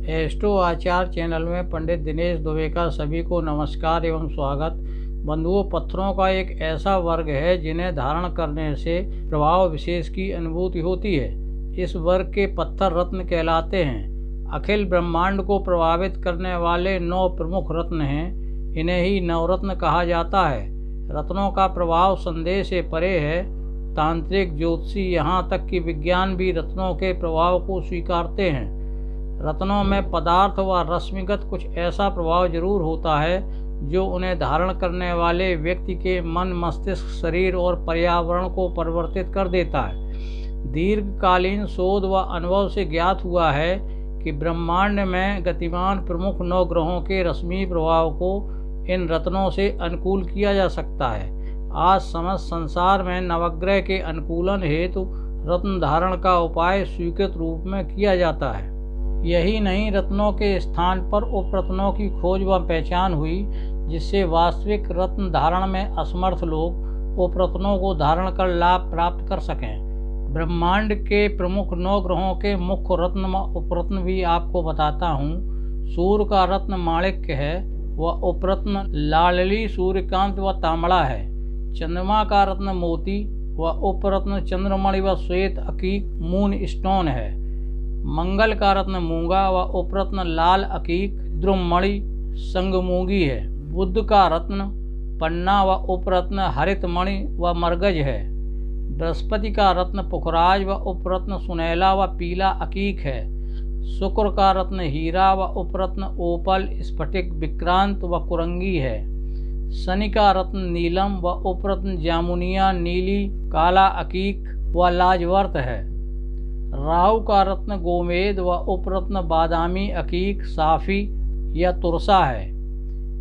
Astro आचार channel में पंडित दिनेश दुबे का सभी को नमस्कार एवं स्वागत। बंधुओं, पत्थरों का एक ऐसा वर्ग है जिन्हें धारण करने से प्रभाव विशेष की अनुभूति होती है। इस वर्ग के पत्थर रत्न कहलाते हैं। अखिल ब्रह्मांड को प्रभावित करने वाले 9 प्रमुख रत्न हैं। इन्हें ही नवरत्न कहा जाता है। रत्नों का प्रभाव संदेह से परे है। तांत्रिक, ज्योतिषी, यहाँ तक कि विज्ञान भी रत्नों के प्रभाव को स्वीकारते हैं। रत्नों में पदार्थ व रश्मिगत कुछ ऐसा प्रभाव जरूर होता है जो उन्हें धारण करने वाले व्यक्ति के मन, मस्तिष्क, शरीर और पर्यावरण को परिवर्तित कर देता है। दीर्घकालीन शोध व अनुभव से ज्ञात हुआ है कि ब्रह्मांड में गतिमान प्रमुख 9 ग्रहों के रश्मि प्रभाव को इन रत्नों से अनुकूल किया जा सकता है। आज समस्त संसार में नवग्रह के अनुकूलन हेतु रत्न धारण का उपाय स्वीकृत रूप में किया जाता है। यही नहीं, रत्नों के स्थान पर उपरत्नों की खोज व पहचान हुई, जिससे वास्तविक रत्न धारण में असमर्थ लोग उपरत्नों को धारण कर लाभ प्राप्त कर सकें। ब्रह्मांड के प्रमुख 9 ग्रहों के मुख्य रत्न व उपरत्न भी आपको बताता हूँ। सूर्य का रत्न माणिक्य है व उपरत्न लालली, सूर्यकांत व तांबड़ा है। चंद्रमा का रत्न मोती व उपरत्न चंद्रमणि व श्वेत अकीक मून स्टोन है। मंगल का रत्न मूंगा व उपरत्न लाल अकीक द्रुमणि संगमूंगी है। बुध का रत्न पन्ना व उपरत्न हरित मणि व मरगज है। बृहस्पति का रत्न पुखराज व उपरत्न सुनैला व पीला अकीक है। शुक्र का रत्न हीरा व उपरत्न ओपल, स्फटिक, विक्रांत व कुरंगी है। शनि का रत्न नीलम व उपरत्न जामुनिया, नीली, काला अकीक व लाजवर्त है। राहु का रत्न गोमेद व उपरत्न बादामी अकीक, साफी या तुरसा है।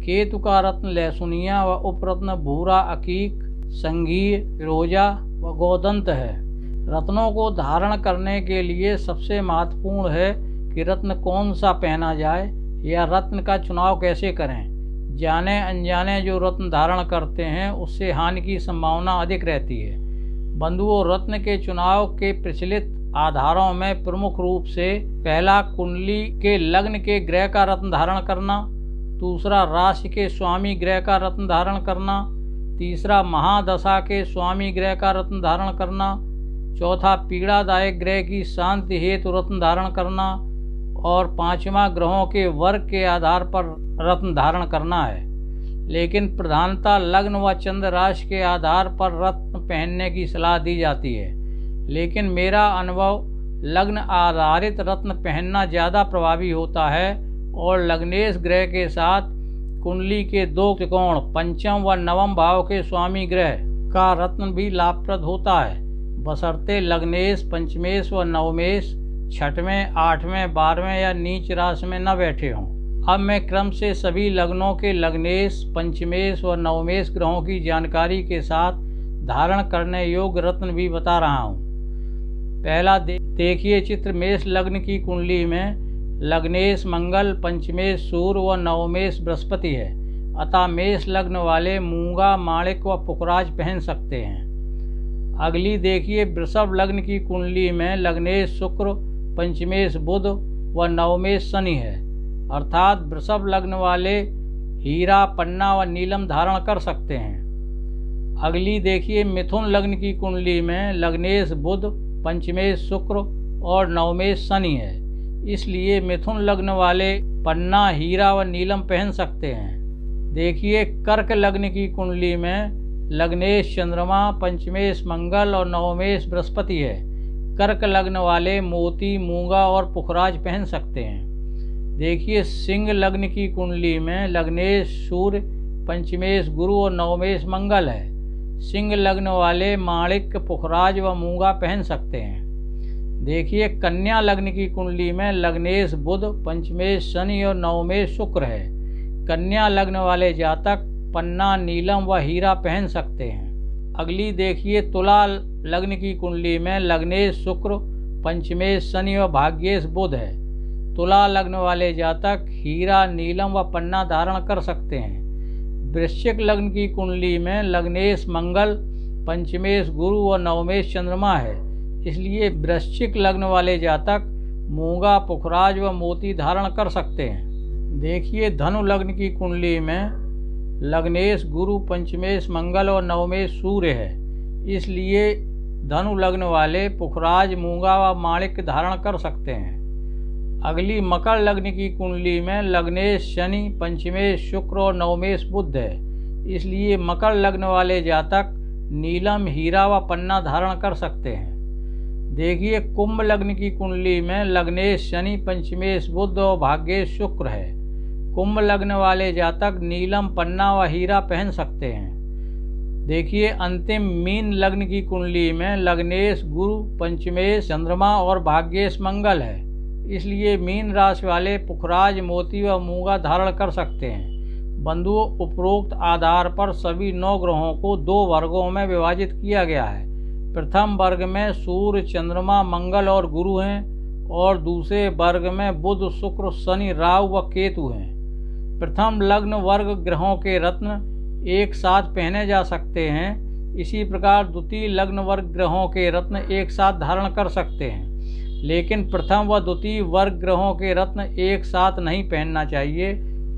केतु का रत्न लहसुनिया व उपरत्न भूरा अकीक, संघीय, फिरोजा व गोदंत है। रत्नों को धारण करने के लिए सबसे महत्वपूर्ण है कि रत्न कौन सा पहना जाए या रत्न का चुनाव कैसे करें। जाने अनजाने जो रत्न धारण करते हैं उससे हानि की संभावना अधिक रहती है। बंधुओं, रत्न के चुनाव के प्रचलित आधारों में प्रमुख रूप से पहला, कुंडली के लग्न के ग्रह का रत्न धारण करना। दूसरा, राशि के स्वामी ग्रह का रत्न धारण करना। तीसरा, महादशा के स्वामी ग्रह का रत्न धारण करना। चौथा, पीड़ादायक ग्रह की शांति हेतु रत्न धारण करना। और 5वां, ग्रहों के वर्ग के आधार पर रत्न धारण करना है। लेकिन प्रधानतः लग्न व चंद्र राशि के आधार पर रत्न पहनने की सलाह दी जाती है। लेकिन मेरा अनुभव, लग्न आधारित रत्न पहनना ज़्यादा प्रभावी होता है और लग्नेश ग्रह के साथ कुंडली के 2 त्रिकोण, पंचम व नवम भाव के स्वामी ग्रह का रत्न भी लाभप्रद होता है, बशर्ते लग्नेश, पंचमेश व नवमेश 6वें, 8वें, 12वें या नीच राशि में न बैठे हों। अब मैं क्रम से सभी लग्नों के लग्नेश, पंचमेश व नवमेश ग्रहों की जानकारी के साथ धारण करने योग्य रत्न भी बता रहा हूँ। पहला देखिए चित्र। मेष लग्न की कुंडली में लग्नेश मंगल, पंचमेश सूर्य व नवमेश बृहस्पति है। अतः मेष लग्न वाले मूंगा, माणिक व पुखराज पहन सकते हैं। अगली देखिए वृषभ लग्न की कुंडली में लग्नेश शुक्र, पंचमेश बुध व नवमेश शनि है। अर्थात वृषभ लग्न वाले हीरा, पन्ना व नीलम धारण कर सकते हैं। अगली देखिए मिथुन लग्न की कुंडली में लग्नेश बुध, पंचमेश शुक्र और नवमेश शनि है। इसलिए मिथुन लग्न वाले पन्ना, हीरा व नीलम पहन सकते हैं। देखिए कर्क लग्न की कुंडली में लग्नेश चंद्रमा, पंचमेश मंगल और नवमेश बृहस्पति है। कर्क लग्न वाले मोती, मूंगा और पुखराज पहन सकते हैं। देखिए सिंह लग्न की कुंडली में लग्नेश सूर्य, पंचमेश गुरु और नवमेश मंगल है। सिंह लग्न वाले माणिक, पुखराज व मूंगा पहन सकते हैं। देखिए कन्या लग्न की कुंडली में लग्नेश बुध, पंचमेश शनि और नवमेश शुक्र है। कन्या लग्न वाले जातक पन्ना, नीलम व हीरा पहन सकते हैं। अगली देखिए तुला लग्न की कुंडली में लग्नेश शुक्र, पंचमेश शनि व भाग्येश बुध है। तुला लग्न वाले जातक हीरा, नीलम व पन्ना धारण कर सकते हैं। वृश्चिक लग्न की कुंडली में लग्नेश मंगल, पंचमेश गुरु व नवमेश चंद्रमा है। इसलिए वृश्चिक लग्न वाले जातक मूंगा, पुखराज व मोती धारण कर सकते हैं। देखिए, धनु लग्न की कुंडली में लग्नेश गुरु, पंचमेश मंगल और नवमेश सूर्य है, इसलिए धनु लग्न वाले पुखराज, मूंगा व माणिक्य धारण कर सकते हैं। अगली मकर लग्न की कुंडली में लग्नेश शनि, पंचमेश शुक्र और नवमेश बुध है, इसलिए मकर लग्न वाले जातक नीलम, हीरा व पन्ना धारण कर सकते हैं। देखिए, कुंभ लग्न की कुंडली में लग्नेश शनि, पंचमेश बुध और भाग्येश शुक्र है। कुंभ लग्न वाले जातक नीलम, पन्ना व हीरा पहन सकते हैं। देखिए, अंतिम मीन लग्न की कुंडली में लग्नेश गुरु, पंचमेश चंद्रमा और भाग्येश मंगल है, इसलिए मीन राशि वाले पुखराज, मोती व मूंगा धारण कर सकते हैं। बंधुओं, उपरोक्त आधार पर सभी 9 ग्रहों को 2 वर्गों में विभाजित किया गया है। प्रथम वर्ग में सूर्य, चंद्रमा, मंगल और गुरु हैं और दूसरे वर्ग में बुध, शुक्र, शनि, राहु व केतु हैं। प्रथम लग्न वर्ग ग्रहों के रत्न एक साथ पहने जा सकते हैं, इसी प्रकार द्वितीय लग्न वर्ग ग्रहों के रत्न एक साथ धारण कर सकते हैं, लेकिन प्रथम व द्वितीय वर्ग ग्रहों के रत्न एक साथ नहीं पहनना चाहिए।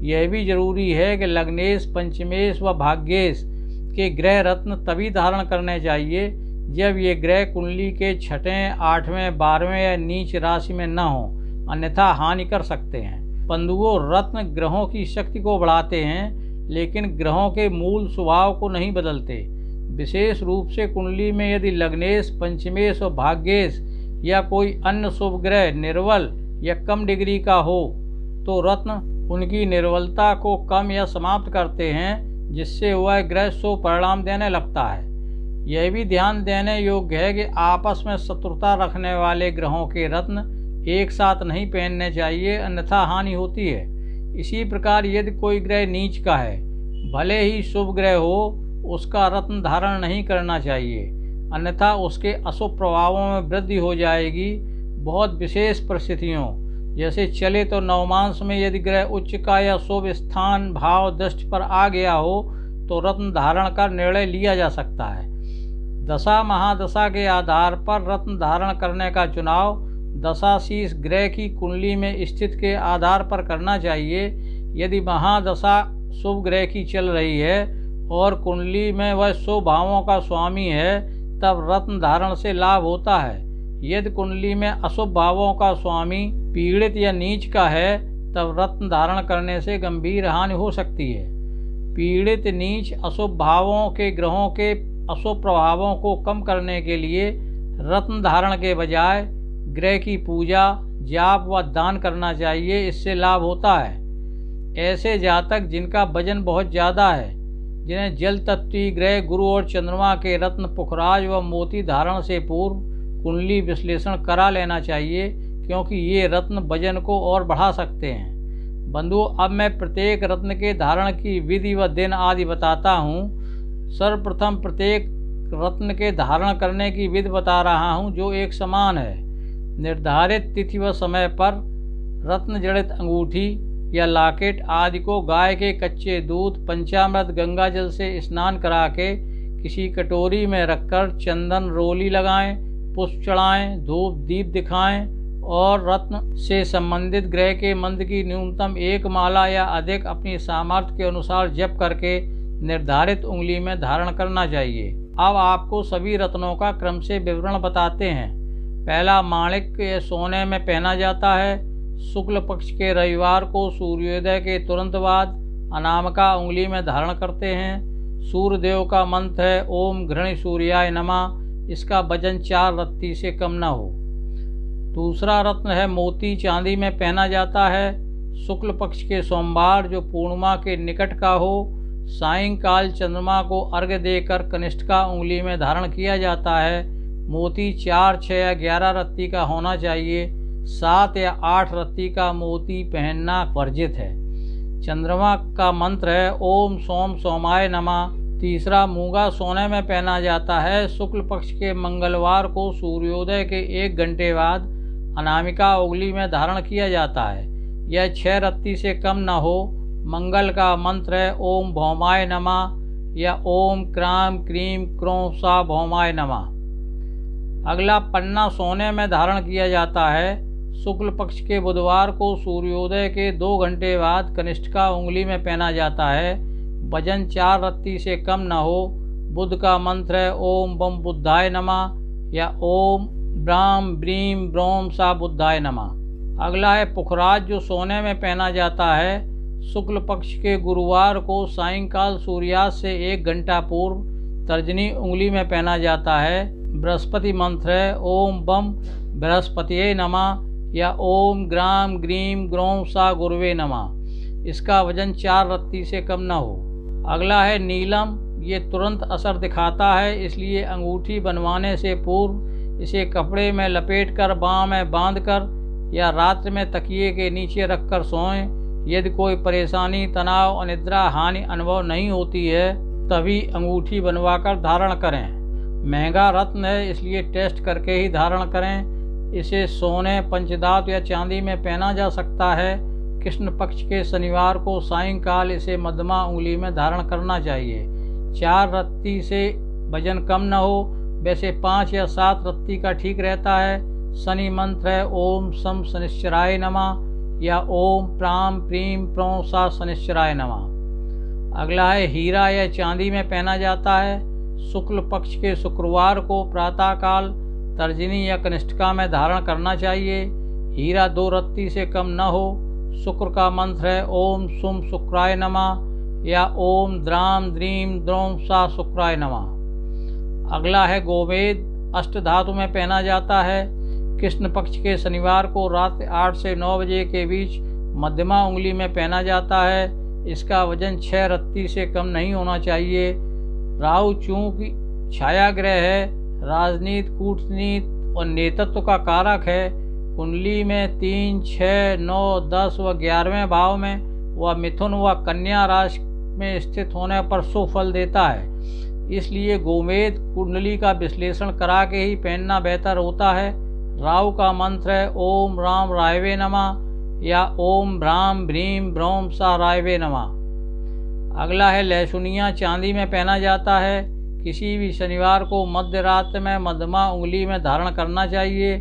यह भी जरूरी है कि लग्नेश, पंचमेश व भाग्येश के ग्रह रत्न तभी धारण करने चाहिए जब ये ग्रह कुंडली के 6वें, 8वें, 12वें या नीच राशि में न हो, अन्यथा हानि कर सकते हैं। बंधुओं, रत्न ग्रहों की शक्ति को बढ़ाते हैं, लेकिन ग्रहों के मूल स्वभाव को नहीं बदलते। विशेष रूप से कुंडली में यदि लग्नेश, पंचमेश और भाग्येश या कोई अन्य शुभ ग्रह निर्बल या कम डिग्री का हो तो रत्न उनकी निर्बलता को कम या समाप्त करते हैं, जिससे वह ग्रह शुभ परिणाम देने लगता है। यह भी ध्यान देने योग्य है कि आपस में शत्रुता रखने वाले ग्रहों के रत्न एक साथ नहीं पहनने चाहिए, अन्यथा हानि होती है। इसी प्रकार यदि कोई ग्रह नीच का है, भले ही शुभ ग्रह हो, उसका रत्न धारण नहीं करना चाहिए, अन्यथा उसके अशुभ प्रभावों में वृद्धि हो जाएगी। बहुत विशेष परिस्थितियों जैसे चले तो नवमांश में यदि ग्रह उच्च का या शुभ स्थान भाव दृष्टि पर आ गया हो तो रत्न धारण का निर्णय लिया जा सकता है। दशा महादशा के आधार पर रत्न धारण करने का चुनाव दशाशीष ग्रह की कुंडली में स्थित के आधार पर करना चाहिए। यदि महादशा शुभ ग्रह की चल रही है और कुंडली में वह शुभ भावों का स्वामी है, तब रत्न धारण से लाभ होता है। यदि कुंडली में अशुभ भावों का स्वामी पीड़ित या नीच का है, तब रत्न धारण करने से गंभीर हानि हो सकती है। पीड़ित, नीच, अशुभ भावों के ग्रहों के अशुभ प्रभावों को कम करने के लिए रत्न धारण के बजाय ग्रह की पूजा, जाप व दान करना चाहिए, इससे लाभ होता है। ऐसे जातक जिनका वजन बहुत ज़्यादा है, जिन्हें जल तत्वीय ग्रह गुरु और चंद्रमा के रत्न पुखराज व मोती धारण से पूर्व कुंडली विश्लेषण करा लेना चाहिए, क्योंकि ये रत्न वजन को और बढ़ा सकते हैं। बंधुओं, अब मैं प्रत्येक रत्न के धारण की विधि व दिन आदि बताता हूँ। सर्वप्रथम प्रत्येक रत्न के धारण करने की विधि बता रहा हूँ, जो एक समान है। निर्धारित तिथि व समय पर रत्न जड़ित अंगूठी या लॉकेट आदि को गाय के कच्चे दूध, पंचामृत, गंगा जल से स्नान करा के किसी कटोरी में रखकर चंदन रोली लगाएं, पुष्प चढ़ाएं, धूप दीप दिखाएं और रत्न से संबंधित ग्रह के मंत्र की न्यूनतम 1 माला या अधिक अपनी सामर्थ्य के अनुसार जप करके निर्धारित उंगली में धारण करना चाहिए। अब आपको सभी रत्नों का क्रम से विवरण बताते हैं। पहला, माणिक्य सोने में पहना जाता है। शुक्ल पक्ष के रविवार को सूर्योदय के तुरंत बाद अनामिका उंगली में धारण करते हैं। सूर्य देव का मंत्र है ओम घृणी सूर्याय नमः। इसका वजन 4 रत्ती से कम न हो। दूसरा रत्न है मोती, चांदी में पहना जाता है। शुक्ल पक्ष के सोमवार जो पूर्णिमा के निकट का हो, सायंकाल चंद्रमा को अर्घ्य देकर कनिष्ठिका उंगली में धारण किया जाता है। मोती 4, 6 या 11 रत्ती का होना चाहिए। 7 या 8 रत्ती का मोती पहनना वर्जित है। चंद्रमा का मंत्र है ओम सोम सोमाय नमः। तीसरा, मूंगा सोने में पहना जाता है। शुक्ल पक्ष के मंगलवार को सूर्योदय के 1 घंटे बाद अनामिका उंगली में धारण किया जाता है। यह 6 रत्ती से कम न हो। मंगल का मंत्र है ओम भौमाय नमः या ओम क्राम क्रीम क्रों सा भौमाय नमः। अगला, पन्ना सोने में धारण किया जाता है। शुक्ल पक्ष के बुधवार को सूर्योदय के 2 घंटे बाद कनिष्ठिका उंगली में पहना जाता है। वजन 4 रत्ती से कम न हो। बुध का मंत्र है ओम बम बुद्धाय नमः या ओम ब्राम ब्रीम ब्रोम सा बुद्धाय नमः। अगला है पुखराज, जो सोने में पहना जाता है। शुक्ल पक्ष के गुरुवार को सायंकाल सूर्यास्त से 1 घंटा पूर्व तर्जनी उंगली में पहना जाता है। बृहस्पति मंत्र है ओम बम बृहस्पतिये नमः या ओम ग्राम ग्रीम ग्रोम सा गुरुवे नमः। इसका वजन 4 रत्ती से कम न हो। अगला है नीलम, ये तुरंत असर दिखाता है, इसलिए अंगूठी बनवाने से पूर्व इसे कपड़े में लपेटकर बाँह में बांधकर या रात्रि में तकिए के नीचे रखकर सोएं। यदि कोई परेशानी, तनाव, अनिद्रा, हानि अनुभव नहीं होती है तभी अंगूठी बनवाकर धारण करें। महंगा रत्न है, इसलिए टेस्ट करके ही धारण करें। इसे सोने, पंचधातु या चांदी में पहना जा सकता है। कृष्ण पक्ष के शनिवार को सायंकाल इसे मध्यमा उंगली में धारण करना चाहिए। 4 रत्ती से वजन कम न हो, वैसे 5 या 7 रत्ती का ठीक रहता है। शनि मंत्र है ओम सम शनिश्चराय नमः या ओम प्राम प्रीम प्रों सा शनिश्चराय नमः। अगला है हीरा, या चांदी में पहना जाता है। शुक्ल पक्ष के शुक्रवार को प्रातःकाल तर्जनी या कनिष्ठिका में धारण करना चाहिए। हीरा 2 रत्ती से कम न हो। शुक्र का मंत्र है ओम सुम शुक्राय नमः या ओम द्राम द्रीम द्रोम सा शुक्राय नमः। अगला है गोमेद, अष्ट धातु में पहना जाता है। कृष्ण पक्ष के शनिवार को रात 8 से 9 बजे के बीच मध्यमा उंगली में पहना जाता है। इसका वजन 6 रत्ती से कम नहीं होना चाहिए। राहु चूंकि छाया ग्रह है, राजनीति, कूटनीति और नेतृत्व का कारक है। कुंडली में 3, 6, 9, 10 व 11वें भाव में व मिथुन व कन्या राशि में स्थित होने पर शुभ फल देता है। इसलिए गोमेद कुंडली का विश्लेषण करा के ही पहनना बेहतर होता है। राहु का मंत्र है ओम राम रायवे नमः या ओम भ्राम भ्रीम ब्रोम सा रायवे नमः। अगला है लहसुनिया, चांदी में पहना जाता है। किसी भी शनिवार को मध्य रात्रि में मध्यमा उंगली में धारण करना चाहिए।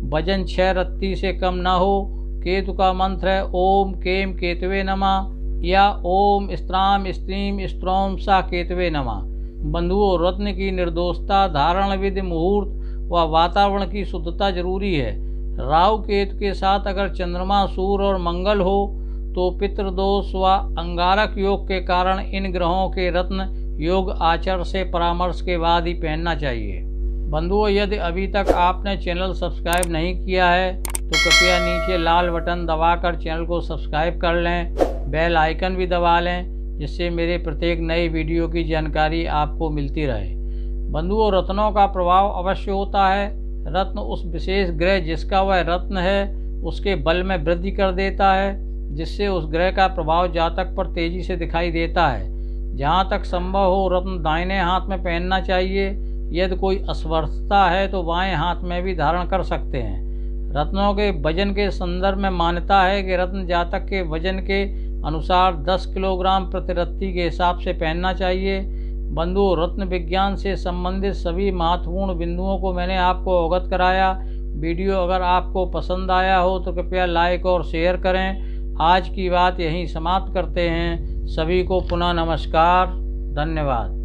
वजन 6 रत्ती से कम न हो। केतु का मंत्र है ओम केम केतवे नमः या ओम स्त्राम स्त्रीम स्त्रोम सा केतवे नमः। बंधुओं, रत्न की निर्दोषता, धारण विधि, मुहूर्त व वातावरण की शुद्धता जरूरी है। राहु केतु के साथ अगर चंद्रमा, सूर्य और मंगल हो तो पितृदोष व अंगारक योग के कारण इन ग्रहों के रत्न योग आचार से परामर्श के बाद ही पहनना चाहिए। बंधुओं, यदि अभी तक आपने चैनल सब्सक्राइब नहीं किया है तो कृपया नीचे लाल बटन दबाकर चैनल को सब्सक्राइब कर लें। बेल आइकन भी दबा लें, जिससे मेरे प्रत्येक नई वीडियो की जानकारी आपको मिलती रहे। बंधुओं, रत्नों का प्रभाव अवश्य होता है। रत्न उस विशेष ग्रह जिसका वह रत्न है उसके बल में वृद्धि कर देता है, जिससे उस ग्रह का प्रभाव जातक पर तेजी से दिखाई देता है। जहाँ तक संभव हो रत्न दाहिने हाथ में पहनना चाहिए। यदि कोई असमर्थता है तो बाएं हाथ में भी धारण कर सकते हैं। रत्नों के वजन के संदर्भ में मान्यता है कि रत्न जातक के वजन के अनुसार 10 किलोग्राम प्रति रत्ती के हिसाब से पहनना चाहिए। बंधुओं, रत्न विज्ञान से संबंधित सभी महत्वपूर्ण बिंदुओं को मैंने आपको अवगत कराया। वीडियो अगर आपको पसंद आया हो तो कृपया लाइक और शेयर करें। आज की बात यहीं समाप्त करते हैं। सभी को पुनः नमस्कार, धन्यवाद।